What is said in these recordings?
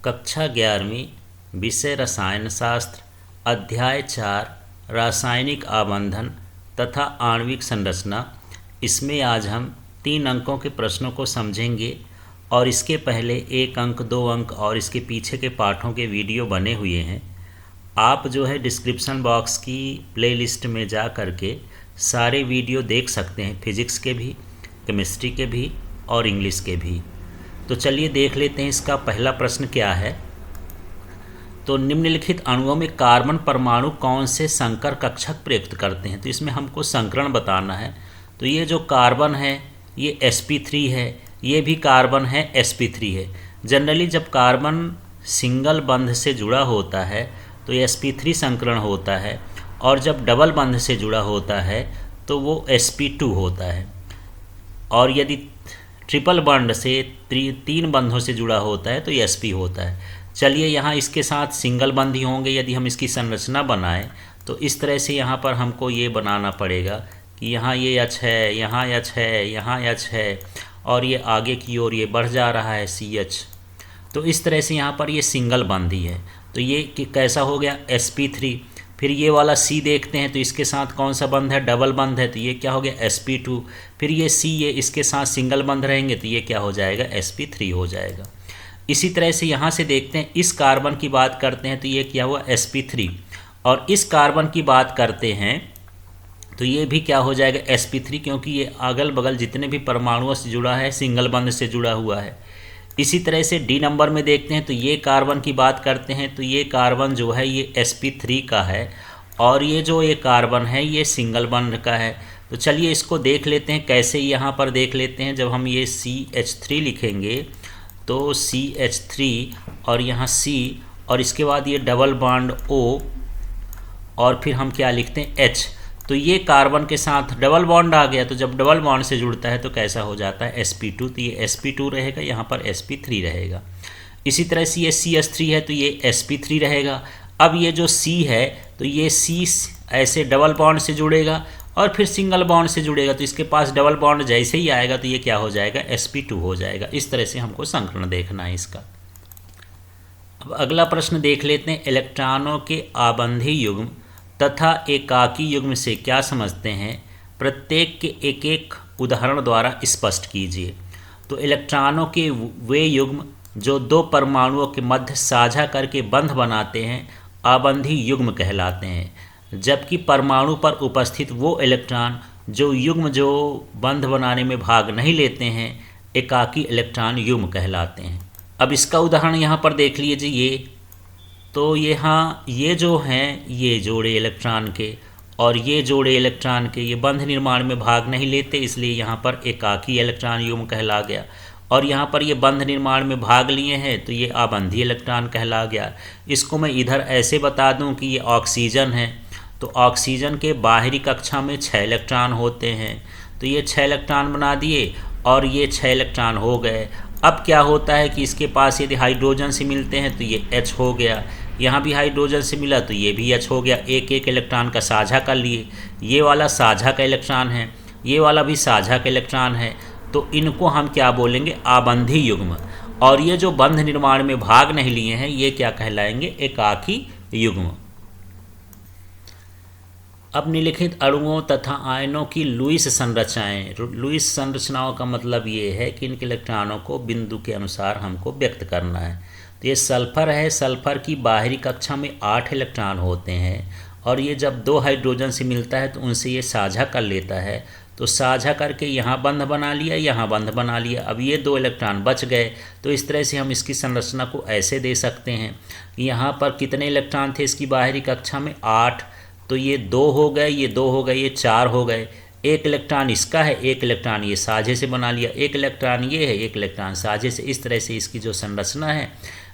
कक्षा 11वीं विषय रसायन शास्त्र अध्याय 4 रासायनिक आबंधन तथा आणविक संरचना। इसमें आज हम 3 अंकों के प्रश्नों को समझेंगे और इसके पहले 1 अंक 2 अंक और इसके पीछे के पाठों के वीडियो बने हुए हैं। आप जो है डिस्क्रिप्शन बॉक्स की प्लेलिस्ट में जा कर के सारे वीडियो देख सकते हैं, फिजिक्स के भी, केमिस्ट्री के भी और इंग्लिश के भी। तो चलिए देख लेते हैं इसका पहला प्रश्न क्या है। तो निम्नलिखित अणुओं में कार्बन परमाणु कौन से संकर कक्षक प्रयुक्त करते हैं। तो इसमें हमको संकरण बताना है। तो ये जो कार्बन है ये sp3 है, ये भी कार्बन है sp3 है। जनरली जब कार्बन सिंगल बंध से जुड़ा होता है तो sp3 संकरण होता है और जब डबल बंध से जुड़ा होता है तो वो sp2 होता है। और यदि ट्रिपल बॉन्ड से 3 बंधों से जुड़ा होता है तो sp होता है। चलिए यहाँ इसके साथ सिंगल बंध ही होंगे। यदि हम इसकी संरचना बनाएं तो इस तरह से यहाँ पर हमको ये बनाना पड़ेगा कि यहाँ ये H है, यहाँ H है, यहाँ H है और ये आगे की ओर ये बढ़ जा रहा है CH। तो इस तरह से यहाँ पर ये सिंगल बंध ही है। तो ये कि कैसा हो गया sp3। फिर ये वाला C देखते हैं तो इसके साथ कौन सा बंध है, डबल बंध है, तो ये क्या हो गया sp2। फिर ये C, ये इसके साथ सिंगल बंध रहेंगे तो ये क्या हो जाएगा, sp3 हो जाएगा। इसी तरह से यहाँ से देखते हैं, इस कार्बन की बात करते हैं तो ये क्या हुआ sp3, और इस कार्बन की बात करते हैं तो ये भी क्या हो जाएगा sp3, क्योंकि ये अगल बगल जितने भी परमाणुओं से जुड़ा है सिंगल बंध से जुड़ा हुआ है। इसी तरह से डी नंबर में देखते हैं तो ये कार्बन की बात करते हैं तो ये कार्बन जो है ये sp3 का है और ये जो ये कार्बन है ये सिंगल बंध का है। तो चलिए इसको देख लेते हैं कैसे। यहाँ पर देख लेते हैं, जब हम ये CH3 लिखेंगे तो CH3 और यहाँ C और इसके बाद ये डबल बॉन्ड O और फिर हम क्या लिखते हैं H। तो ये कार्बन के साथ डबल बॉन्ड आ गया। तो जब डबल बॉन्ड से जुड़ता है तो कैसा हो जाता है sp2। तो ये sp2 रहेगा, यहाँ पर sp3 रहेगा। इसी तरह से ये CH3 है तो ये sp3 रहेगा। अब ये जो C है तो ये C ऐसे डबल बॉन्ड से जुड़ेगा और फिर सिंगल बॉन्ड से जुड़ेगा। तो इसके पास डबल बॉन्ड जैसे ही आएगा तो ये क्या हो जाएगा, sp2 हो जाएगा। इस तरह से हमको संकरण देखना है इसका। अब अगला प्रश्न देख लेते हैं, इलेक्ट्रॉनों के आबंधी युग्म तथा एकाकी युग्म से क्या समझते हैं, प्रत्येक के एक एक उदाहरण द्वारा स्पष्ट कीजिए। तो इलेक्ट्रॉनों के वे युग्म जो 2 परमाणुओं के मध्य साझा करके बंध बनाते हैं आबंधी युग्म कहलाते हैं, जबकि परमाणु पर उपस्थित वो इलेक्ट्रॉन जो युग्म जो बंध बनाने में भाग नहीं लेते हैं एकाकी इलेक्ट्रॉन युग्म कहलाते हैं। अब इसका उदाहरण यहाँ पर देख लीजिए। ये तो यहाँ ये जो हैं ये जोड़े इलेक्ट्रॉन के और ये जोड़े इलेक्ट्रॉन के ये बंध निर्माण में भाग नहीं लेते, इसलिए यहाँ पर एकाकी इलेक्ट्रॉन युग्म कहला गया। और यहाँ पर ये बंध निर्माण में भाग लिए हैं तो ये आबंधी इलेक्ट्रॉन कहला गया। इसको मैं इधर ऐसे बता दूँ कि ये ऑक्सीजन है तो ऑक्सीजन के बाहरी कक्षा में 6 इलेक्ट्रॉन होते हैं। तो ये 6 इलेक्ट्रॉन बना दिए और ये 6 इलेक्ट्रॉन हो गए। अब क्या होता है कि इसके पास यदि हाइड्रोजन से मिलते हैं तो ये H हो गया, यहाँ भी हाइड्रोजन से मिला तो ये भी H हो गया। एक एक इलेक्ट्रॉन का साझा कर लिए। ये वाला साझा का इलेक्ट्रॉन है, ये वाला भी साझा का इलेक्ट्रॉन है। तो इनको हम क्या बोलेंगे, आबंधी युग्म। और ये जो बंध निर्माण में भाग नहीं लिए हैं ये क्या कहलाएंगे, एकाकी युग्म। अब निम्नलिखित अणुओं तथा आयनों की लुईस संरचनाएं। लुईस संरचनाओं का मतलब ये है कि इनके इलेक्ट्रॉनों को बिंदु के अनुसार हमको व्यक्त करना है। तो ये सल्फर है, सल्फर की बाहरी कक्षा में 8 इलेक्ट्रॉन होते हैं और ये जब 2 हाइड्रोजन से मिलता है तो उनसे ये साझा कर लेता है। तो साझा करके यहाँ बंध बना लिया, यहाँ बंध बना लिया। अब ये 2 इलेक्ट्रॉन बच गए। तो इस तरह से हम इसकी संरचना को ऐसे दे सकते हैं कि यहाँ पर कितने इलेक्ट्रॉन थे इसकी बाहरी कक्षा में, 8। तो ये 2 हो गए, ये 2 हो गए, ये 4 हो गए। 1 इलेक्ट्रॉन इसका है, 1 इलेक्ट्रॉन ये साझे से बना लिया, 1 इलेक्ट्रॉन ये है, 1 इलेक्ट्रॉन साझे से। इस तरह से इसकी जो संरचना है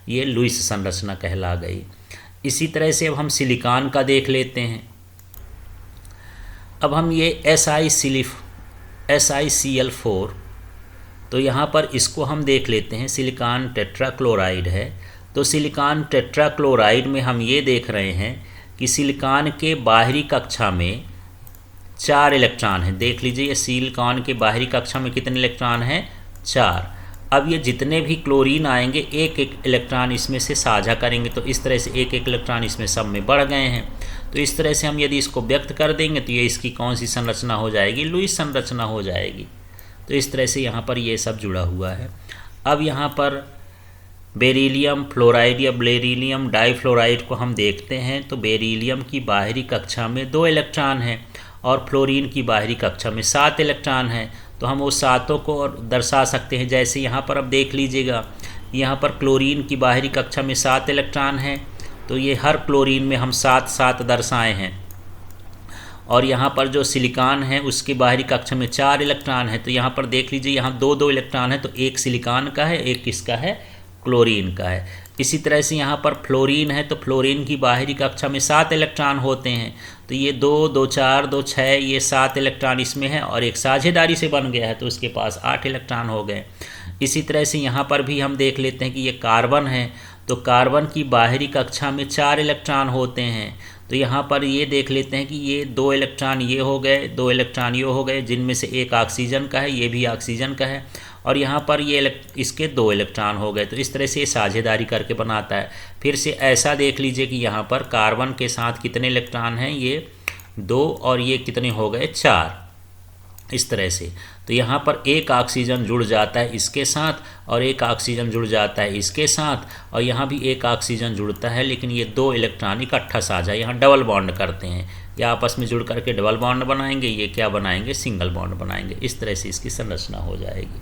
ये लुईस संरचना कहला गई। इसी तरह से अब हम सिलिकॉन का देख लेते हैं। अब हम ये SiCl4 तो यहाँ पर इसको हम देख लेते हैं। सिलिकॉन टेट्राक्लोराइड है। तो सिलिकॉन टेट्राक्लोराइड में हम ये देख रहे हैं कि सिलिकॉन के बाहरी कक्षा में 4 इलेक्ट्रॉन हैं। देख लीजिए ये सिलिकॉन के बाहरी कक्षा में कितने इलेक्ट्रॉन हैं, 4। अब ये जितने भी क्लोरीन आएंगे एक एक इलेक्ट्रॉन इसमें से साझा करेंगे, तो इस तरह से एक एक इलेक्ट्रॉन इसमें सब में बढ़ गए हैं। तो इस तरह से हम यदि इसको व्यक्त कर देंगे तो ये इसकी कौन सी संरचना हो जाएगी, लुईस संरचना हो जाएगी। तो इस तरह से यहाँ पर ये सब जुड़ा हुआ है। अब यहाँ पर बेरिलियम फ्लोराइड या बेरिलियम डाइफ्लोराइड को हम देखते हैं, तो बेरिलियम की बाहरी कक्षा में 2 इलेक्ट्रॉन हैं और फ्लोरीन की बाहरी कक्षा में 7 इलेक्ट्रॉन हैं। तो हम वो सातों को और दर्शा सकते हैं, जैसे यहाँ पर अब देख लीजिएगा, यहाँ पर क्लोरीन की बाहरी कक्षा में 7 इलेक्ट्रॉन हैं, तो ये हर क्लोरीन में हम 7 दर्शाए हैं। और यहाँ पर जो सिलिकॉन है उसकी बाहरी कक्षा में 4 इलेक्ट्रॉन है, तो यहाँ पर देख लीजिए यहाँ 2 इलेक्ट्रॉन है, तो एक सिलिकॉन का है, एक किसका है, क्लोरीन का है। इसी तरह से यहाँ पर फ्लोरीन है, तो फ्लोरीन की बाहरी कक्षा में 7 इलेक्ट्रॉन होते हैं, तो ये 2, 2, 4, 2, 6, ये 7 इलेक्ट्रॉन इसमें है और एक साझेदारी से बन गया है, तो उसके पास 8 इलेक्ट्रॉन हो गए। इसी तरह से यहाँ पर भी हम देख लेते हैं कि ये कार्बन है, तो कार्बन की बाहरी कक्षा में 4 इलेक्ट्रॉन होते हैं, तो यहाँ पर ये देख लेते हैं कि ये 2 इलेक्ट्रॉन ये हो गए, 2 इलेक्ट्रॉन ये हो गए, जिनमें से एक ऑक्सीजन का है, ये भी ऑक्सीजन का है, और यहाँ पर ये इसके 2 इलेक्ट्रॉन हो गए। तो इस तरह से ये साझेदारी करके बनाता है। फिर से ऐसा देख लीजिए कि यहाँ पर कार्बन के साथ कितने इलेक्ट्रॉन हैं, ये 2 और ये कितने हो गए, 4, इस तरह से। तो यहाँ पर एक ऑक्सीजन जुड़ जाता है इसके साथ और एक ऑक्सीजन जुड़ जाता है इसके साथ, और यहाँ भी एक ऑक्सीजन जुड़ता है, लेकिन ये 2 इलेक्ट्रॉन इकट्ठा साझा यहाँ डबल बॉन्ड करते हैं, या आपस में जुड़ करके डबल बॉन्ड बनाएंगे, ये क्या बनाएंगे, सिंगल बॉन्ड बनाएंगे। इस तरह से इसकी संरचना हो जाएगी।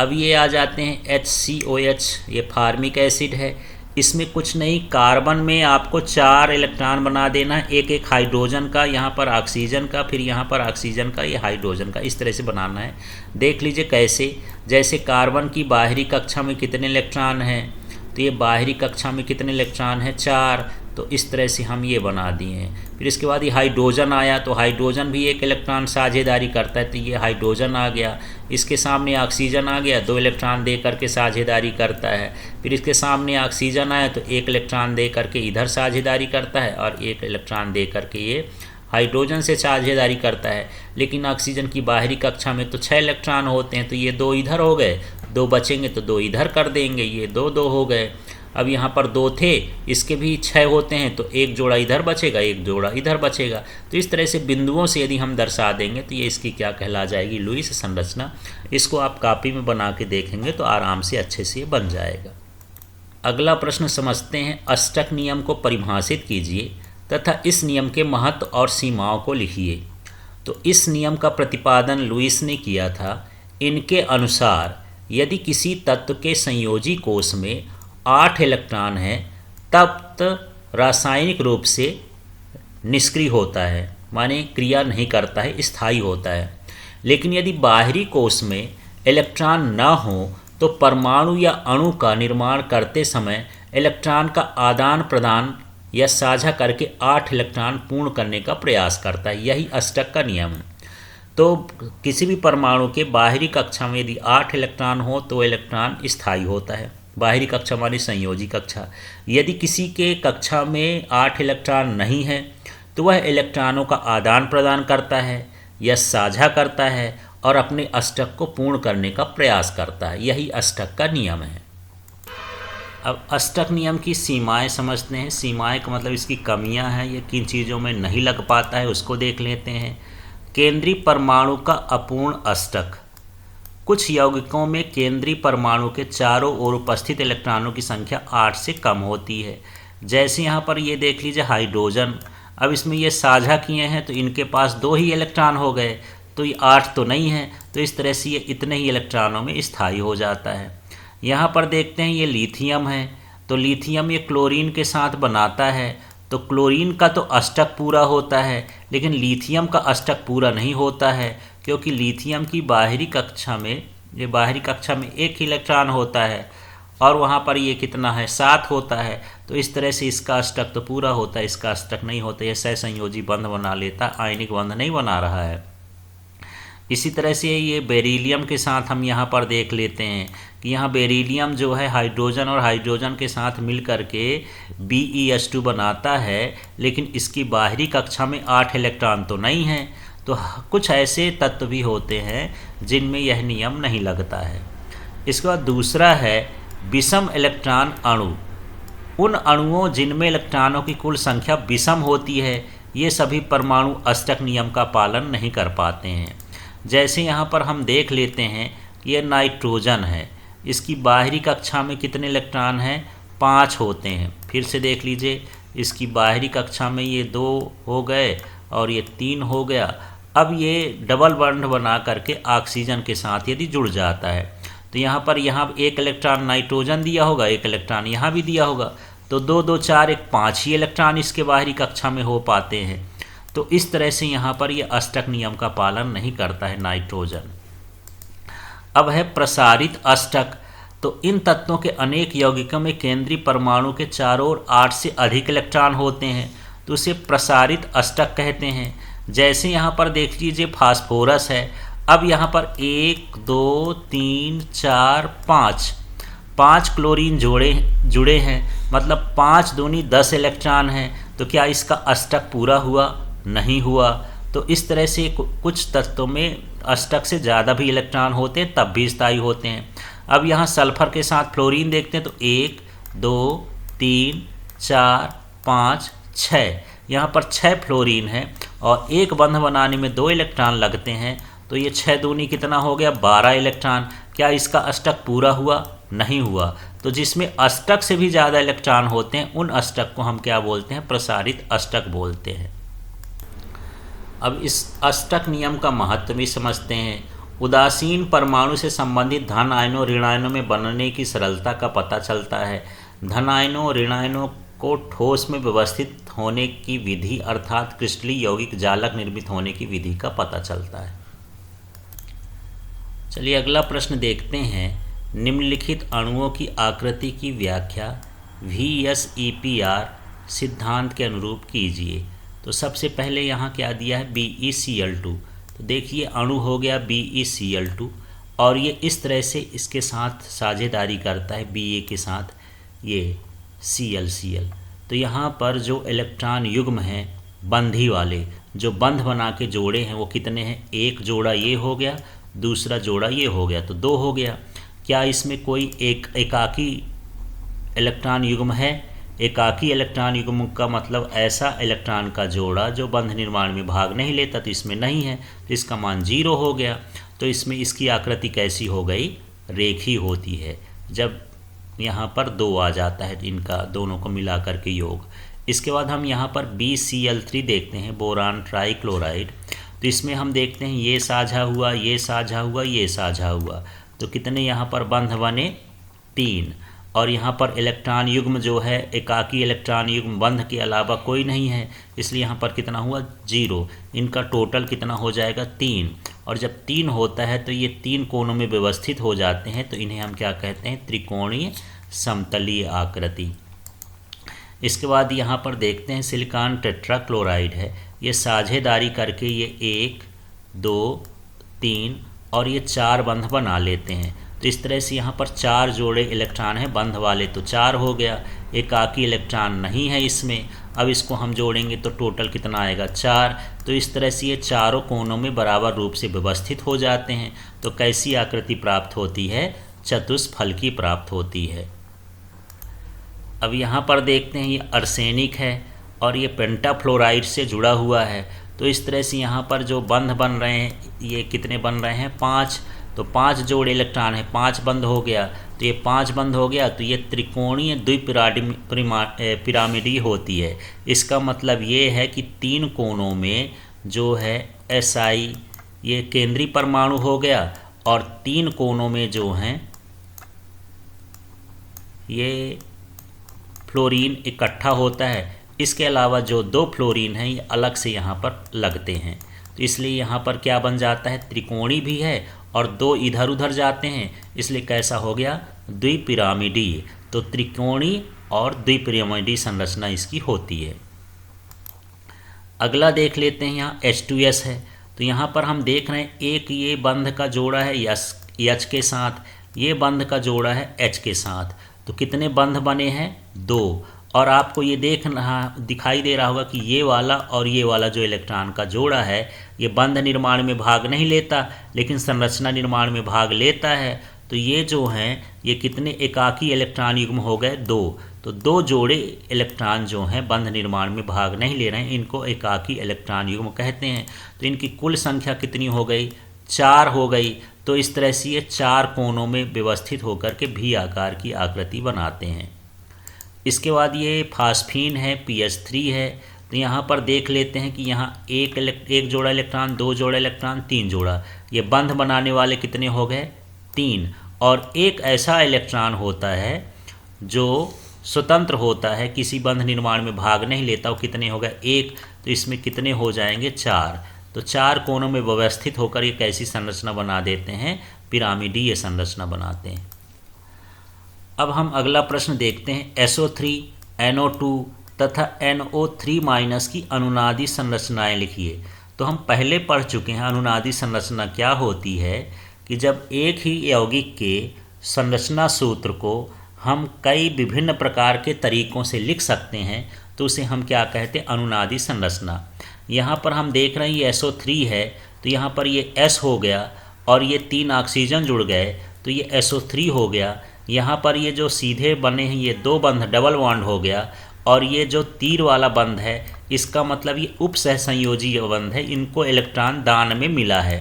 अब ये आ जाते हैं HCOH, ये फार्मिक एसिड है। इसमें कुछ नहीं, कार्बन में आपको 4 इलेक्ट्रॉन बना देना है, एक एक हाइड्रोजन का, यहाँ पर ऑक्सीजन का, फिर यहाँ पर ऑक्सीजन का, ये हाइड्रोजन का, इस तरह से बनाना है। देख लीजिए कैसे, जैसे कार्बन की बाहरी कक्षा में कितने इलेक्ट्रॉन हैं, तो ये बाहरी कक्षा में कितने इलेक्ट्रॉन हैं, 4, तो इस तरह से हम ये बना दिए हैं। फिर इसके बाद ये हाइड्रोजन आया, तो हाइड्रोजन भी एक इलेक्ट्रॉन साझेदारी करता है, तो ये हाइड्रोजन आ गया। इसके सामने ऑक्सीजन आ गया, 2 इलेक्ट्रॉन दे करके साझेदारी करता है। फिर इसके सामने ऑक्सीजन आया, तो 1 इलेक्ट्रॉन दे करके इधर साझेदारी करता है और 1 इलेक्ट्रॉन दे करके ये हाइड्रोजन से साझेदारी करता है। लेकिन ऑक्सीजन की बाहरी कक्षा में तो 6 इलेक्ट्रॉन होते हैं, तो ये 2 इधर हो गए, 2 बचेंगे तो 2 इधर कर देंगे, ये 2 हो गए। अब यहाँ पर 2 थे, इसके भी 6 होते हैं, तो एक जोड़ा इधर बचेगा, एक जोड़ा इधर बचेगा। तो इस तरह से बिंदुओं से यदि हम दर्शा देंगे तो ये इसकी क्या कहला जाएगी, लुईस संरचना। इसको आप कॉपी में बना के देखेंगे तो आराम से अच्छे से बन जाएगा। अगला प्रश्न समझते हैं, अष्टक नियम को परिभाषित कीजिए तथा इस नियम के महत्व और सीमाओं को लिखिए। तो इस नियम का प्रतिपादन लुईस ने किया था। इनके अनुसार यदि किसी तत्व के संयोजी कोष में 8 इलेक्ट्रॉन हैं तब रासायनिक रूप से निष्क्रिय होता है, माने क्रिया नहीं करता है, स्थायी होता है। लेकिन यदि बाहरी कोष में इलेक्ट्रॉन न हो तो परमाणु या अणु का निर्माण करते समय इलेक्ट्रॉन का आदान प्रदान या साझा करके 8 इलेक्ट्रॉन पूर्ण करने का प्रयास करता है। यही अष्टक का नियम है। तो किसी भी परमाणु के बाहरी कक्षा में यदि 8 इलेक्ट्रॉन हो तो इलेक्ट्रॉन स्थायी होता है। बाहरी कक्षा माने संयोजी कक्षा। यदि किसी के कक्षा में 8 इलेक्ट्रॉन नहीं है तो वह इलेक्ट्रॉनों का आदान प्रदान करता है या साझा करता है और अपने अष्टक को पूर्ण करने का प्रयास करता है। यही अष्टक का नियम है। अब अष्टक नियम की सीमाएं समझते हैं। सीमाएं का मतलब इसकी कमियां हैं, ये किन चीज़ों में नहीं लग पाता है उसको देख लेते हैं। केंद्रीय परमाणु का अपूर्ण अष्टक। कुछ यौगिकों में केंद्रीय परमाणु के चारों ओर उपस्थित इलेक्ट्रॉनों की संख्या 8 से कम होती है। जैसे यहाँ पर ये देख लीजिए हाइड्रोजन, अब इसमें ये साझा किए हैं तो इनके पास 2 ही इलेक्ट्रॉन हो गए, तो ये 8 तो नहीं है, तो इस तरह से ये इतने ही इलेक्ट्रॉनों में स्थायी हो जाता है। यहाँ पर देखते हैं ये लिथियम है, तो लिथियम ये क्लोरीन के साथ बनाता है, तो क्लोरीन का तो अष्टक पूरा होता है लेकिन लिथियम का अष्टक पूरा नहीं होता है, क्योंकि लिथियम की बाहरी कक्षा में एक ही इलेक्ट्रॉन होता है और वहाँ पर ये कितना है, 7 होता है। तो इस तरह से इसका अष्टक तो पूरा होता है, इसका अष्टक नहीं होता, ये सहसंयोजी बंध बना लेता, आयनिक बंध नहीं बना रहा है। इसी तरह से ये बेरिलियम के साथ हम यहाँ पर देख लेते हैं कि यहाँ बेरिलियम जो है हाइड्रोजन और हाइड्रोजन के साथ मिल कर के BeH2 बनाता है, लेकिन इसकी बाहरी कक्षा में 8 इलेक्ट्रॉन तो नहीं है, तो कुछ ऐसे तत्व भी होते हैं जिनमें यह नियम नहीं लगता है। इसके बाद दूसरा है विषम इलेक्ट्रॉन अणु। उन अणुओं जिनमें इलेक्ट्रॉनों की कुल संख्या विषम होती है, ये सभी परमाणु अष्टक नियम का पालन नहीं कर पाते हैं। जैसे यहाँ पर हम देख लेते हैं, ये नाइट्रोजन है, इसकी बाहरी कक्षा में कितने इलेक्ट्रॉन हैं? 5 होते हैं। फिर से देख लीजिए, इसकी बाहरी कक्षा में ये 2 हो गए और ये 3 हो गया। अब ये डबल बॉन्ड बना करके ऑक्सीजन के साथ यदि जुड़ जाता है तो यहाँ एक इलेक्ट्रॉन नाइट्रोजन दिया होगा, एक इलेक्ट्रॉन यहाँ भी दिया होगा, तो 2 2 4 एक 5 ही इलेक्ट्रॉन इसके बाहरी कक्षा में हो पाते हैं। तो इस तरह से यहाँ पर ये अष्टक नियम का पालन नहीं करता है नाइट्रोजन। अब है प्रसारित अष्टक। तो इन तत्वों के अनेक यौगिकों में केंद्रीय परमाणु के चारों ओर 8 से अधिक इलेक्ट्रॉन होते हैं, तो उसे प्रसारित अष्टक कहते हैं। जैसे यहाँ पर देख लीजिए फास्फोरस है। अब यहाँ पर 1 2 3 4 5 क्लोरीन जुड़े हैं, मतलब 5 दूनी 10 इलेक्ट्रॉन हैं। तो क्या इसका अष्टक पूरा हुआ? नहीं हुआ। तो इस तरह से कुछ तत्वों में अष्टक से ज़्यादा भी इलेक्ट्रॉन होते हैं, तब भी स्थायी होते हैं। अब यहाँ सल्फर के साथ फ्लोरीन देखते हैं, तो 1 2 3 4 5 6, यहाँ पर 6 फ्लोरीन है और एक बंध बनाने में 2 इलेक्ट्रॉन लगते हैं, तो ये 6 दूनी कितना हो गया? 12 इलेक्ट्रॉन। क्या इसका अष्टक पूरा हुआ? नहीं हुआ। तो जिसमें अष्टक से भी ज़्यादा इलेक्ट्रॉन होते हैं, उन अष्टक को हम क्या बोलते हैं? प्रसारित अष्टक बोलते हैं। अब इस अष्टक नियम का महत्व भी समझते हैं। उदासीन परमाणु से संबंधित धन आयनों ऋण आयनों में बनने की सरलता का पता चलता है। धन आयनों ऋण आयनों को ठोस में व्यवस्थित होने की विधि अर्थात क्रिस्टलीय यौगिक जालक निर्मित होने की विधि का पता चलता है। चलिए अगला प्रश्न देखते हैं। निम्नलिखित अणुओं की आकृति की व्याख्या VSEPR सिद्धांत के अनुरूप कीजिए। तो सबसे पहले यहाँ क्या दिया है? BeCl2। तो देखिए अणु हो गया BeCl2 और ये इस तरह से इसके साथ साझेदारी करता है Ba के साथ, ये ClCl। तो यहाँ पर जो इलेक्ट्रॉन युग्म हैं बंधी वाले, जो बंध बना के जोड़े हैं, वो कितने हैं? एक जोड़ा ये हो गया, दूसरा जोड़ा ये हो गया, तो 2 हो गया। क्या इसमें कोई एकाकी इलेक्ट्रॉन युग्म है? एकाकी इलेक्ट्रॉन युग्म का मतलब ऐसा इलेक्ट्रॉन का जोड़ा जो बंध निर्माण में भाग नहीं लेता, तो इसमें नहीं है, तो इसका मान 0 हो गया। तो इसमें इसकी आकृति कैसी हो गई? रेखी होती है जब यहाँ पर 2 आ जाता है, इनका दोनों को मिला करके योग। इसके बाद हम यहाँ पर BCl3 देखते हैं, बोरान ट्राइक्लोराइड। तो इसमें हम देखते हैं ये साझा हुआ, ये साझा हुआ, ये साझा हुआ, तो कितने यहाँ पर बंध बने? 3। और यहाँ पर इलेक्ट्रॉन युग्म जो है, एकाकी इलेक्ट्रॉन युग्म बंध के अलावा कोई नहीं है, इसलिए यहाँ पर कितना हुआ? 0। इनका टोटल कितना हो जाएगा? 3। और जब 3 होता है तो ये 3 कोनों में व्यवस्थित हो जाते हैं, तो इन्हें हम क्या कहते हैं? त्रिकोणीय समतलीय आकृति। इसके बाद यहाँ पर देखते हैं सिलिकॉन टेट्राक्लोराइड है, ये साझेदारी करके ये 1 2 3 और ये 4 बंध बना लेते हैं। तो इस तरह से यहाँ पर 4 जोड़े इलेक्ट्रॉन हैं बंध वाले, तो 4 हो गया। एकाकी इलेक्ट्रॉन नहीं है इसमें, अब इसको हम जोड़ेंगे तो टोटल कितना आएगा? 4। तो इस तरह से ये चारों कोनों में बराबर रूप से व्यवस्थित हो जाते हैं। तो कैसी आकृति प्राप्त होती है? चतुष्फलकी प्राप्त होती है। अब यहाँ पर देखते हैं ये आर्सेनिक है और ये पेंटाफ्लोराइड से जुड़ा हुआ है। तो इस तरह से यहाँ पर जो बंध बन रहे हैं, ये कितने बन रहे हैं? 5। तो 5 जोड़ इलेक्ट्रॉन है, 5 बंध हो गया, तो ये 5 बंध हो गया, तो ये त्रिकोणीय द्विपिरामिडीय होती है। इसका मतलब ये है कि 3 कोनों में जो है Si ये केंद्रीय परमाणु हो गया और 3 कोनों में जो हैं ये फ्लोरीन इकट्ठा होता है। इसके अलावा जो 2 फ्लोरीन हैं ये अलग से यहाँ पर लगते हैं, तो इसलिए यहाँ पर क्या बन जाता है? त्रिकोणी भी है और 2 इधर उधर जाते हैं, इसलिए कैसा हो गया? द्विपिरामिडीय। तो त्रिकोणी और द्विपिरामिडीय संरचना इसकी होती है। अगला देख लेते हैं, यहाँ H2S है। तो यहाँ पर हम देख रहे हैं एक ये बंध का जोड़ा है H के साथ, ये बंध का जोड़ा है H के साथ। तो कितने बंध बने हैं? 2। और आपको ये दिखाई दे रहा होगा कि ये वाला और ये वाला जो इलेक्ट्रॉन का जोड़ा है ये बंध निर्माण में भाग नहीं लेता लेकिन संरचना निर्माण में भाग लेता है। तो ये जो हैं ये कितने एकाकी इलेक्ट्रॉन युग्म हो गए? 2। तो 2 जोड़े इलेक्ट्रॉन जो हैं बंध निर्माण में भाग नहीं ले रहे हैं, इनको एकाकी इलेक्ट्रॉन युग्म कहते हैं। तो इनकी कुल संख्या कितनी हो गई? 4 हो गई। तो इस तरह से ये 4 कोनों में व्यवस्थित होकर के भी आकार की आकृति बनाते हैं। इसके बाद ये फास्फीन है, pH3 है। तो यहाँ पर देख लेते हैं कि यहाँ एक जोड़ा इलेक्ट्रॉन, 2 जोड़ा इलेक्ट्रॉन, 3 जोड़ा, ये बंध बनाने वाले कितने हो गए? 3। और एक ऐसा इलेक्ट्रॉन होता है जो स्वतंत्र होता है, किसी बंध निर्माण में भाग नहीं लेता, वो कितने हो गए? 1। तो इसमें कितने हो जाएंगे? 4। तो 4 कोनों में व्यवस्थित होकर ये कैसी संरचना बना देते हैं? पिरामिडीय संरचना बनाते हैं। अब हम अगला प्रश्न देखते हैं। SO3, NO2 तथा NO3- की अनुनादी संरचनाएं लिखिए। तो हम पहले पढ़ चुके हैं अनुनादी संरचना क्या होती है कि जब एक ही यौगिक के संरचना सूत्र को हम कई विभिन्न प्रकार के तरीक़ों से लिख सकते हैं तो उसे हम क्या कहते हैं? अनुनादी संरचना। यहाँ पर हम देख रहे हैं ये SO3 है, तो यहाँ पर ये S हो गया और ये 3 ऑक्सीजन जुड़ गए तो ये SO3 हो गया। यहाँ पर ये जो सीधे बने हैं ये 2 बंध डबल बॉन्ड हो गया और ये जो तीर वाला बंध है इसका मतलब ये उपसहसंयोजी बंध है, इनको इलेक्ट्रॉन दान में मिला है।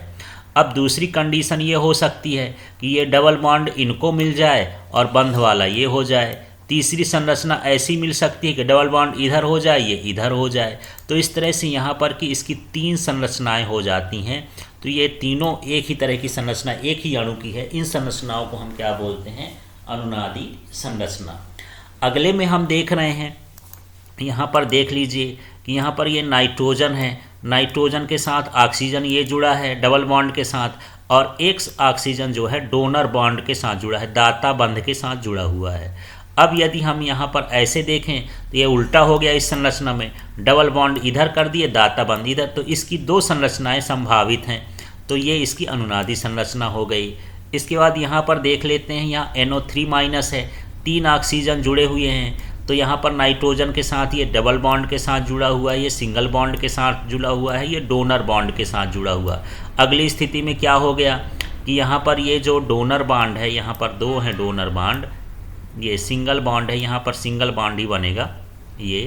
अब दूसरी कंडीशन ये हो सकती है कि ये डबल बॉन्ड इनको मिल जाए और बंध वाला ये हो जाए। तीसरी संरचना ऐसी मिल सकती है कि डबल बॉन्ड इधर हो जाए, ये इधर हो जाए। तो इस तरह से यहाँ पर कि इसकी 3 संरचनाएं हो जाती हैं। तो ये तीनों एक ही तरह की संरचना, एक ही अणु की है। इन संरचनाओं को हम क्या बोलते हैं? अनुनादी संरचना। अगले में हम देख रहे हैं, यहाँ पर देख लीजिए कि यहाँ पर ये नाइट्रोजन है, नाइट्रोजन के साथ ऑक्सीजन ये जुड़ा है डबल बॉन्ड के साथ, और एक ऑक्सीजन जो है डोनर बॉन्ड के साथ जुड़ा है, दाता बंध के साथ जुड़ा हुआ है। अब यदि हम यहाँ पर ऐसे देखें तो ये उल्टा हो गया। इस संरचना में डबल बॉन्ड इधर कर दिए, दाता बंध इधर, तो इसकी 2 संरचनाएं संभावित हैं। तो ये इसकी अनुनादी संरचना हो गई। इसके बाद यहाँ पर देख लेते हैं, यहाँ NO3- है, 3 ऑक्सीजन जुड़े हुए हैं। तो यहाँ पर नाइट्रोजन के साथ ये डबल बॉन्ड के साथ जुड़ा हुआ है, ये सिंगल बॉन्ड के साथ जुड़ा हुआ है, ये डोनर बॉन्ड के साथ जुड़ा हुआ। अगली स्थिति में क्या हो गया कि यहाँ पर ये जो डोनर बॉन्ड है, यहाँ पर 2 हैं डोनर बॉन्ड, ये सिंगल बॉन्ड है, यहाँ पर सिंगल बॉन्ड ही बनेगा ये।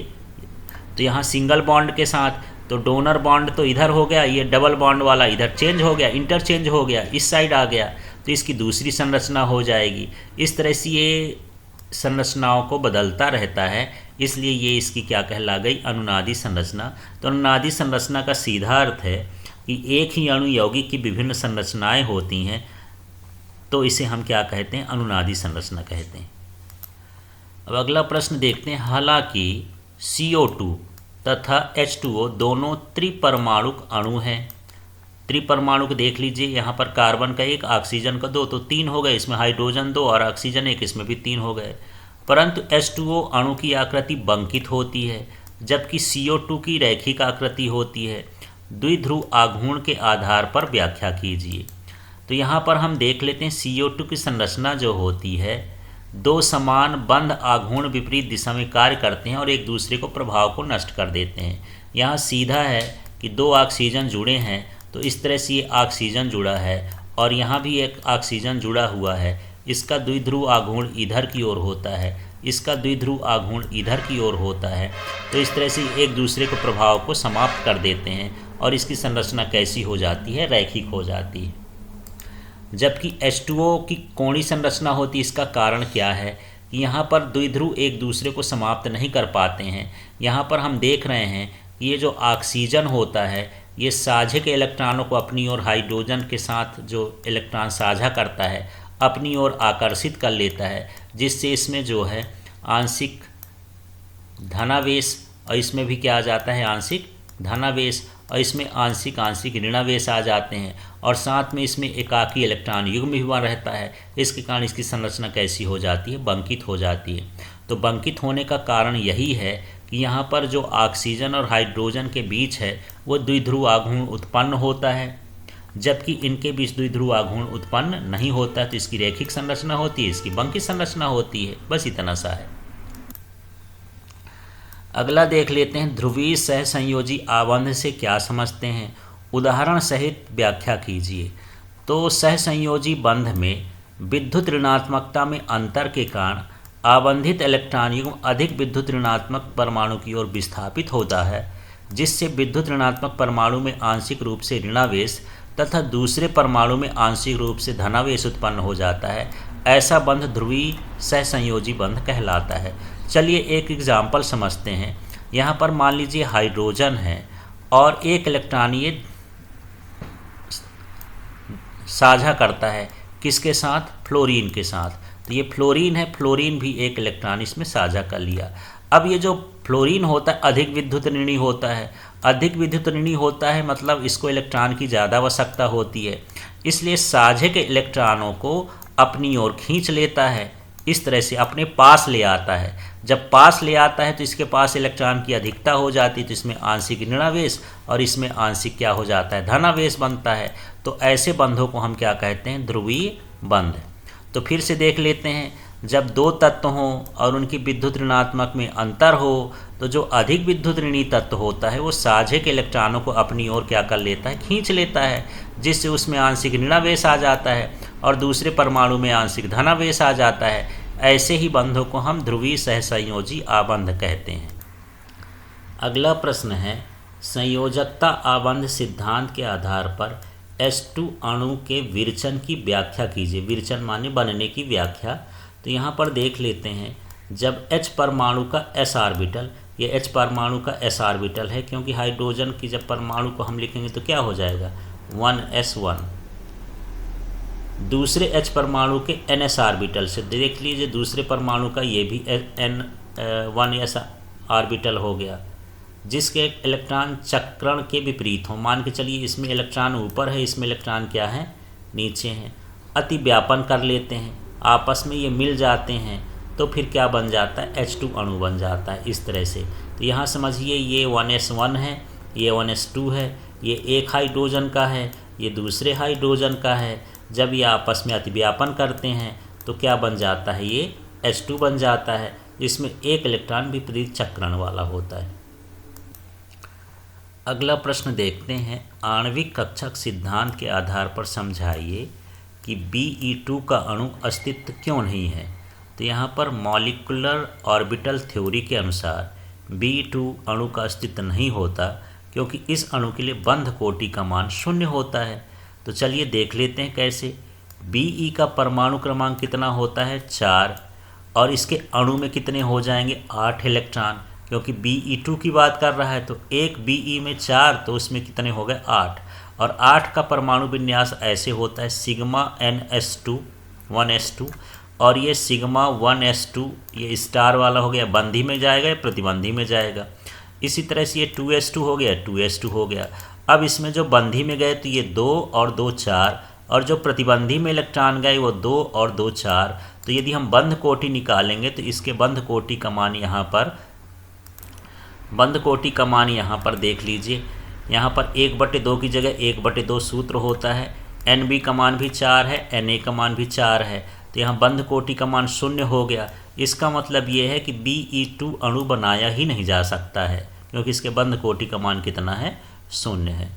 तो यहाँ सिंगल बॉन्ड के साथ तो डोनर बॉन्ड तो इधर हो गया, ये डबल बॉन्ड वाला इधर चेंज हो गया, इंटरचेंज हो गया, इस साइड आ गया, तो इसकी दूसरी संरचना हो जाएगी। इस तरह से ये संरचनाओं को बदलता रहता है, इसलिए ये इसकी क्या कहला गई? अनुनादी संरचना। तो अनुनादी संरचना का सीधा अर्थ है कि एक ही अणु यौगिक की विभिन्न संरचनाएं होती हैं, तो इसे हम क्या कहते हैं? अनुनादी संरचना कहते हैं। अब अगला प्रश्न देखते हैं। हालांकि CO2 तथा H2O दोनों त्रिपरमाणुक अणु हैं। त्रिपरमाणुक देख लीजिए, यहाँ पर कार्बन का 1, ऑक्सीजन का 2, तो 3 हो गए, इसमें हाइड्रोजन 2 और ऑक्सीजन 1, इसमें भी 3 हो गए। परंतु H2O अणु की आकृति बंकित होती है, जबकि CO2 की रैखिक आकृति होती है। द्विध्रुव आघूर्ण के आधार पर व्याख्या कीजिए। तो यहाँ पर हम देख लेते हैं CO2 की संरचना जो होती है, 2 समान बंध आघूर्ण विपरीत दिशा में कार्य करते हैं और एक दूसरे को प्रभाव को नष्ट कर देते हैं। यहाँ सीधा है कि 2 ऑक्सीजन जुड़े हैं, तो इस तरह से ये ऑक्सीजन जुड़ा है और यहाँ भी एक ऑक्सीजन जुड़ा हुआ है। इसका द्विध्रुव आघूर्ण इधर की ओर होता है, इसका द्विध्रुव आघूर्ण इधर की ओर होता है। तो इस तरह से एक दूसरे को प्रभाव को समाप्त कर देते हैं और इसकी संरचना कैसी हो जाती है? रैखिक हो जाती है। जबकि H2O की कोणीय संरचना होती है। इसका कारण क्या है कि यहाँ पर द्विध्रुव एक दूसरे को समाप्त नहीं कर पाते हैं। यहाँ पर हम देख रहे हैं कि ये जो ऑक्सीजन होता है ये साझे के इलेक्ट्रॉनों को अपनी ओर हाइड्रोजन के साथ जो इलेक्ट्रॉन साझा करता है अपनी ओर आकर्षित कर लेता है, जिससे इसमें जो है आंशिक धनावेश और इसमें भी क्या आ जाता है? आंशिक धनावेश, और इसमें आंशिक आंशिक ऋणावेश आ जाते हैं और साथ में इसमें एकाकी इलेक्ट्रॉन युग्म भी हुआ रहता है। इसके कारण इसकी संरचना कैसी हो जाती है? बंकित हो जाती है। तो बंकित होने का कारण यही है कि यहाँ पर जो ऑक्सीजन और हाइड्रोजन के बीच है वो द्विध्रुव आघूर्ण उत्पन्न होता है, जबकि इनके बीच द्विध्रुव आघूर्ण उत्पन्न नहीं होता है। तो इसकी रैखिक संरचना होती है, इसकी बंकित संरचना होती है। बस इतना सा है। अगला देख लेते हैं, ध्रुवीय सहसंयोजी आबंध से क्या समझते हैं? उदाहरण सहित व्याख्या कीजिए। तो सहसंयोजी बंध में विद्युत ऋणात्मकता में अंतर के कारण आबंधित इलेक्ट्रॉन युग्म अधिक विद्युत ऋणात्मक परमाणु की ओर विस्थापित होता है, जिससे विद्युत ऋणात्मक परमाणु में आंशिक रूप से ऋणावेश तथा दूसरे परमाणु में आंशिक रूप से धनावेश उत्पन्न हो जाता है। ऐसा बंध ध्रुवीय सहसंयोजी बंध कहलाता है। चलिए एक एग्जाम्पल समझते हैं। यहाँ पर मान लीजिए हाइड्रोजन है और एक इलेक्ट्रॉन ये साझा करता है किसके साथ? फ्लोरीन के साथ। तो ये फ्लोरीन है, फ्लोरीन भी एक इलेक्ट्रॉन इसमें साझा कर लिया। अब ये जो फ्लोरीन होता है अधिक विद्युत ऋणी होता है, अधिक विद्युत ऋणी होता है मतलब इसको इलेक्ट्रॉन की ज़्यादा आवश्यकता होती है, इसलिए साझे के इलेक्ट्रॉनों को अपनी ओर खींच लेता है, इस तरह से अपने पास ले आता है। जब पास ले आता है तो इसके पास इलेक्ट्रॉन की अधिकता हो जाती है, तो इसमें आंशिक ऋणावेश और इसमें आंशिक क्या हो जाता है? धनावेश बनता है। तो ऐसे बंधों को हम क्या कहते हैं? ध्रुवीय बंध। तो फिर से देख लेते हैं, जब दो तत्व हों और उनकी विद्युत ऋणात्मक में अंतर हो तो जो अधिक विद्युत ऋणी तत्व होता है वो साझे के इलेक्ट्रॉनों को अपनी ओर क्या कर लेता है? खींच लेता है, जिससे उसमें आंशिक ऋणावेश आ जाता है और दूसरे परमाणु में आंशिक धनावेश आ जाता है। ऐसे ही बंधों को हम ध्रुवीय सहसंयोजी आबंध कहते हैं। अगला प्रश्न है, संयोजकता आबंध सिद्धांत के आधार पर H2 अणु के विरचन की व्याख्या कीजिए। विरचन माने बनने की व्याख्या। तो यहाँ पर देख लेते हैं, जब H परमाणु का S ऑर्बिटल, ये H परमाणु का S ऑर्बिटल है, क्योंकि हाइड्रोजन की जब परमाणु को हम लिखेंगे तो क्या हो जाएगा? 1s1। दूसरे H परमाणु के NS ऑर्बिटल से देख लीजिए, दूसरे परमाणु का ये भी N1s ऑर्बिटल हो गया, जिसके इलेक्ट्रॉन चक्रण के विपरीत हो। मान के चलिए इसमें इलेक्ट्रॉन ऊपर है, इसमें इलेक्ट्रॉन क्या है? नीचे हैं। अति व्यापन कर लेते हैं, आपस में ये मिल जाते हैं, तो फिर क्या बन जाता है? H2 अणु बन जाता है इस तरह से। तो यहाँ समझिए ये 1s1 है, ये 1s2 है, ये एक हाइड्रोजन का है, ये दूसरे हाइड्रोजन का है। जब ये आपस में अतिव्यापन करते हैं तो क्या बन जाता है? ये H2 बन जाता है, जिसमें एक इलेक्ट्रॉन विपरीत चक्रण वाला होता है। अगला प्रश्न देखते हैं, आणविक कक्षक सिद्धांत के आधार पर समझाइए कि Be2 का अणु अस्तित्व क्यों नहीं है। तो यहाँ पर मॉलिक्यूलर ऑर्बिटल थ्योरी के अनुसार Be2 अणु का अस्तित्व नहीं होता, क्योंकि इस अणु के लिए बंध कोटि का मान 0 होता है। तो चलिए देख लेते हैं कैसे। Be का परमाणु क्रमांक कितना होता है? 4, और इसके अणु में कितने हो जाएंगे? 8 इलेक्ट्रॉन, क्योंकि Be2 की बात कर रहा है। तो एक Be में 4, तो उसमें कितने हो गए? 8। और 8 का परमाणु विन्यास ऐसे होता है, सिग्मा NS2 1s2, और ये सिग्मा 1s2 ये स्टार वाला हो गया, बंधी में जाएगा या प्रतिबंधी में जाएगा। इसी तरह से ये 2s2 हो गया, 2s2 हो गया। अब इसमें जो बंधी में गए तो ये 2 और 2 4, और जो प्रतिबंधी में इलेक्ट्रॉन गए वो 2 और 2 4। तो यदि हम बंध कोटि निकालेंगे तो इसके बंध कोटि का मान यहाँ पर देख लीजिए। यहाँ पर 1/2 की जगह 1/2 सूत्र होता है। Nb का मान भी 4 है, Na का मान भी 4 है, तो यहाँ बंध कोटि का मान 0 हो गया। इसका मतलब ये है कि Be2 अणु बनाया ही नहीं जा सकता है, क्योंकि इसके बंध कोटि का मान कितना है? 0 है।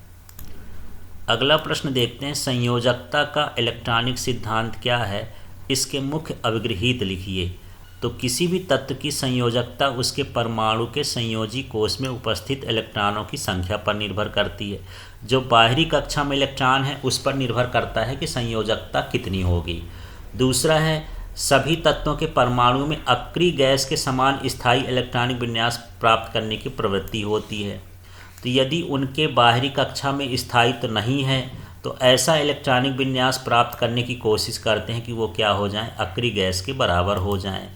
अगला प्रश्न देखते हैं, संयोजकता का इलेक्ट्रॉनिक सिद्धांत क्या है, इसके मुख्य अभिगृहीत लिखिए। तो किसी भी तत्व की संयोजकता उसके परमाणु के संयोजी कोष में उपस्थित इलेक्ट्रॉनों की संख्या पर निर्भर करती है। जो बाहरी कक्षा में इलेक्ट्रॉन है उस पर निर्भर करता है कि संयोजकता कितनी होगी। दूसरा है, सभी तत्वों के परमाणु में अक्रिय गैस के समान स्थायी इलेक्ट्रॉनिक विन्यास प्राप्त करने की प्रवृत्ति होती है। तो यदि उनके बाहरी कक्षा में स्थायित्व नहीं है तो ऐसा इलेक्ट्रॉनिक विन्यास प्राप्त करने की कोशिश करते हैं कि वो क्या हो जाएं? अक्रिय गैस के बराबर हो जाएं।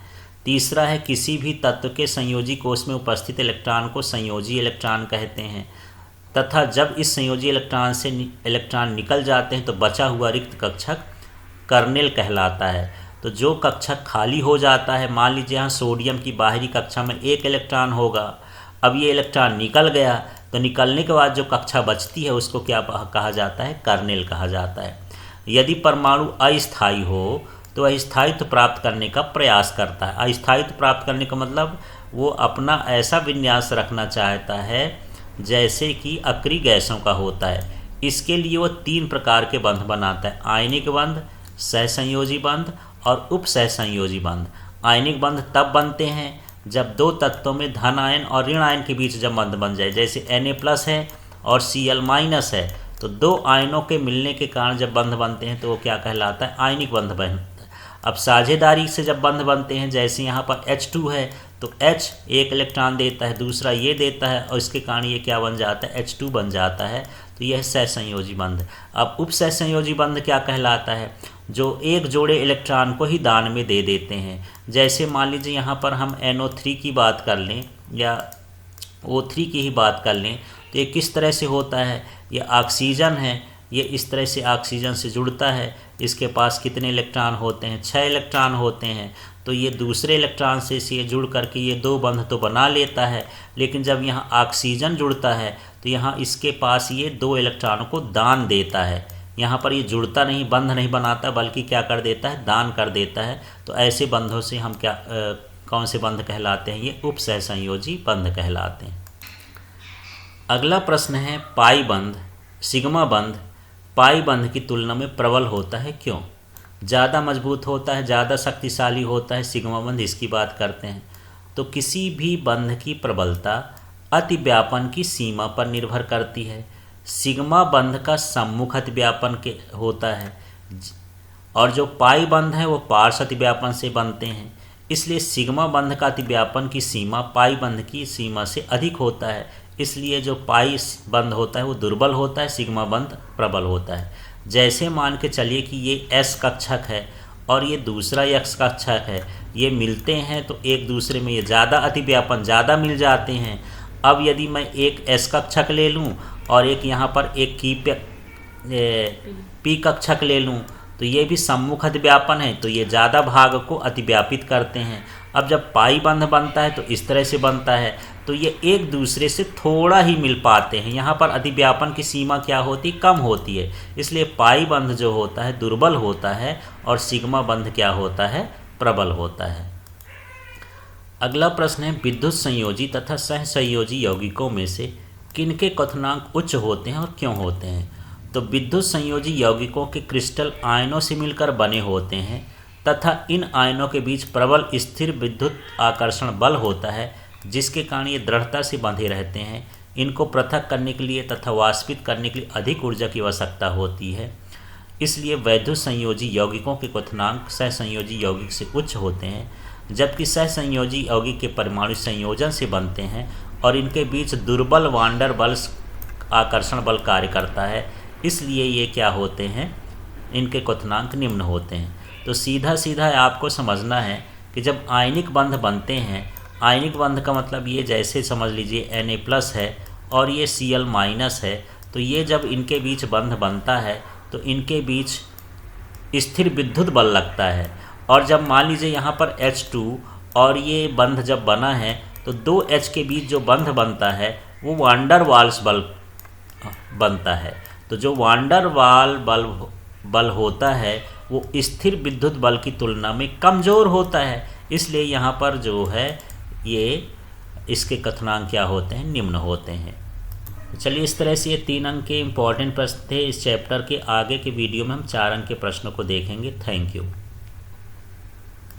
तीसरा है, किसी भी तत्व के संयोजी कोष में उपस्थित इलेक्ट्रॉन को संयोजी इलेक्ट्रॉन कहते हैं, तथा जब इस संयोजी इलेक्ट्रॉन से इलेक्ट्रॉन निकल जाते हैं तो बचा हुआ रिक्त कक्षक कर्नेल कहलाता है। तो जो कक्षक खाली हो जाता है, मान लीजिए यहाँ सोडियम की बाहरी कक्षा में 1 इलेक्ट्रॉन होगा, अब ये इलेक्ट्रॉन निकल गया, तो निकलने के बाद जो कक्षा बचती है उसको क्या कहा जाता है? कर्नेल कहा जाता है। यदि परमाणु अस्थायी हो तो अस्थायित्व प्राप्त करने का प्रयास करता है। अस्थायित्व प्राप्त करने का मतलब वो अपना ऐसा विन्यास रखना चाहता है जैसे कि अक्रिय गैसों का होता है। इसके लिए वो 3 प्रकार के बंध बनाता है, आयनिक बंध, सहसंयोजी बंध और उपसहसंयोजी बंध। आयनिक बंध तब बनते हैं जब 2 तत्वों में धन आयन और ऋण आयन के बीच जब बंध बन जाए, जैसे Na+ है और Cl- है, तो 2 आयनों के मिलने के कारण जब बंध बनते हैं तो वो क्या कहलाता है, आयनिक बंध बनता है। अब साझेदारी से जब बंध बनते हैं, जैसे यहाँ पर H2 है तो H 1 इलेक्ट्रॉन देता है, दूसरा ये देता है और इसके कारण ये क्या बन जाता है, H2 बन जाता है, तो यह सहसंयोजी बंध। अब उपसहसंयोजी बंध क्या कहलाता है, जो एक जोड़े इलेक्ट्रॉन को ही दान में दे देते हैं। जैसे मान लीजिए यहाँ पर हम NO3 की बात कर लें या O3 की ही बात कर लें, तो ये किस तरह से होता है, ये ऑक्सीजन है, ये इस तरह से ऑक्सीजन से जुड़ता है, इसके पास कितने इलेक्ट्रॉन होते हैं, 6 इलेक्ट्रॉन होते हैं, तो ये दूसरे इलेक्ट्रॉन से ये जुड़ करके ये 2 बंध तो बना लेता है, लेकिन जब यहाँ ऑक्सीजन जुड़ता है तो यहाँ इसके पास ये 2 इलेक्ट्रॉनों को दान देता है। यहाँ पर ये जुड़ता नहीं, बंध नहीं बनाता, बल्कि क्या कर देता है, दान कर देता है। तो ऐसे बंधों से हम कौन से बंध कहलाते हैं, ये उपसहसंयोजी बंध कहलाते हैं। अगला प्रश्न है, पाई बंध, सिग्मा बंध पाई बंध की तुलना में प्रबल होता है, क्यों? ज़्यादा मजबूत होता है, ज़्यादा शक्तिशाली होता है सिग्मा बंध, इसकी बात करते हैं। तो किसी भी बंध की प्रबलता अतिव्यापन की सीमा पर निर्भर करती है। सिग्मा बंध का सम्मुख अतिव्यापन के होता है और जो पाई बंध है वो पार्श्व अतिव्यापन से बनते हैं, इसलिए सिग्मा बंध का अतिव्यापन की सीमा पाई बंध की सीमा से अधिक होता है। इसलिए जो पाई बंध होता है वो दुर्बल होता है, सिग्मा बंध प्रबल होता है। जैसे मान के चलिए कि ये S कक्षक है और ये दूसरा X कक्षक है, ये मिलते हैं तो एक दूसरे में ये ज़्यादा अतिव्यापन ज़्यादा मिल जाते हैं। अब यदि मैं एक S कक्षक ले लूँ और एक यहाँ पर एक P कक्षक ले लूँ, तो ये भी सम्मुख अतिव्यापन है, तो ये ज़्यादा भाग को अतिव्यापित करते हैं। अब जब पाई बंध बनता है तो इस तरह से बनता है, तो ये एक दूसरे से थोड़ा ही मिल पाते हैं। यहाँ पर अतिव्यापन की सीमा क्या होती, कम होती है, इसलिए पाई बंध जो होता है दुर्बल होता है और सिग्मा बंध क्या होता है, प्रबल होता है। अगला प्रश्न है, विद्युत संयोजी तथा सहसंयोजी यौगिकों में से किनके क्वथनांक उच्च होते हैं और क्यों होते हैं? तो विद्युत संयोजी यौगिकों के क्रिस्टल आयनों से मिलकर बने होते हैं तथा इन आयनों के बीच प्रबल स्थिर विद्युत आकर्षण बल होता है, जिसके कारण ये दृढ़ता से बंधे रहते हैं। इनको पृथक करने के लिए तथा वाष्पित करने के लिए अधिक ऊर्जा की आवश्यकता होती है, इसलिए वैद्युत संयोजी यौगिकों के क्वथनांक सहसंयोजी यौगिक से उच्च होते हैं, जबकि सहसंयोजी यौगिक के परमाणु संयोजन से बनते हैं और इनके बीच दुर्बल वांडर बल्स आकर्षण बल कार्य करता है, इसलिए ये क्या होते हैं, इनके क्वथनांक निम्न होते हैं। तो सीधा सीधा आपको समझना है कि जब आयनिक बंध बनते हैं, आयनिक बंध का मतलब ये जैसे समझ लीजिए Na+ है और ये Cl- है, तो ये जब इनके बीच बंध बनता है तो इनके बीच स्थिर विद्युत बल लगता है। और जब मान लीजिए यहाँ पर H2 और ये बंध जब बना है तो 2H के बीच जो बंध बनता है वो वांडर वाल्स बल बनता है। तो जो वांडर वाल बल होता है वो स्थिर विद्युत बल की तुलना में कमज़ोर होता है, इसलिए यहाँ पर जो है ये इसके कथनांक क्या होते हैं, निम्न होते हैं। चलिए, इस तरह से ये 3 अंक के इम्पॉर्टेंट प्रश्न थे। इस चैप्टर के आगे के वीडियो में हम 4 अंक के प्रश्नों को देखेंगे। Thank you.